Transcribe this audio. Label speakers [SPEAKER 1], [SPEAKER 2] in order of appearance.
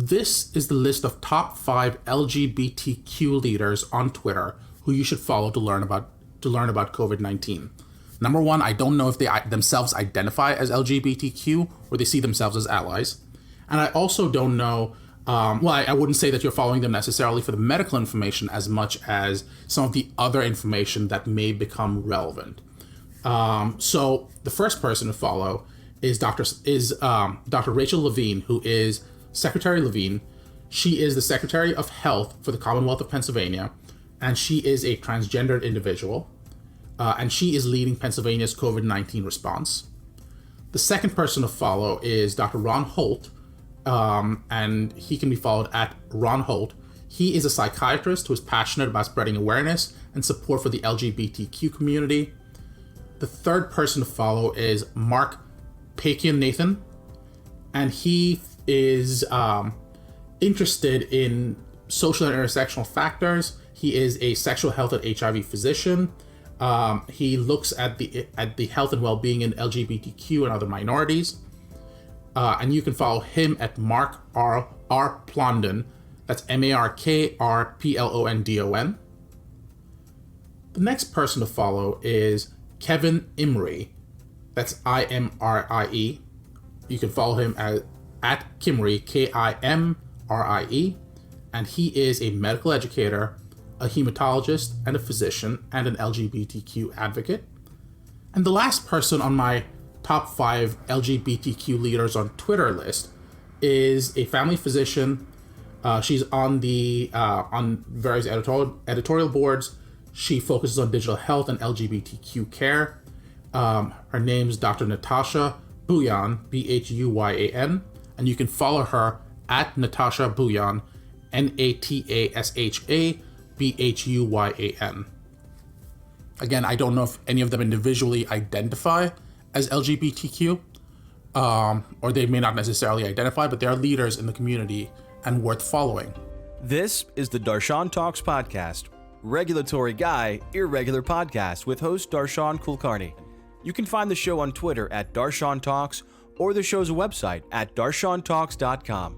[SPEAKER 1] this is the list of top 5 LGBTQ leaders on Twitter who you should follow to learn about COVID-19. Number 1, I don't know if they themselves identify as LGBTQ or they see themselves as allies. And I also don't know, I wouldn't say that you're following them necessarily for the medical information as much as some of the other information that may become relevant. So the first person to follow is Dr. Rachel Levine, who is Secretary Levine. She is the Secretary of Health for the Commonwealth of Pennsylvania, and she is a transgendered individual, and she is leading Pennsylvania's COVID-19 response. The second person to follow is Dr. Ron Holt, and he can be followed at Ron Holt. He is a psychiatrist who is passionate about spreading awareness and support for the LGBTQ community. The third person to follow is Mark Pakianathan, and he is interested in social and intersectional factors. He is a sexual health and HIV physician. He looks at the health and well-being in LGBTQ and other minorities. And you can follow him at Mark R. Plondon. That's MarkRPlondon. The next person to follow is Kevin Imrie. That's Imrie. You can follow him at Kimrie, Kimrie, and he is a medical educator, a hematologist, and a physician, and an LGBTQ advocate. And the last person on my top 5 LGBTQ leaders on Twitter list is a family physician. She's on various editorial boards. She focuses on digital health and LGBTQ care. Her name's Dr. Natasha Bhuyan, Bhuyan, and you can follow her at Natasha Bhuyan, Natasha Bhuyan. Again, I don't know if any of them individually identify as LGBTQ, or they may not necessarily identify, but they are leaders in the community and worth following.
[SPEAKER 2] This is the Darshan Talks podcast, regulatory guy, irregular podcast with host Darshan Kulkarni. You can find the show on Twitter at Darshan Talks or the show's website at darshantalks.com.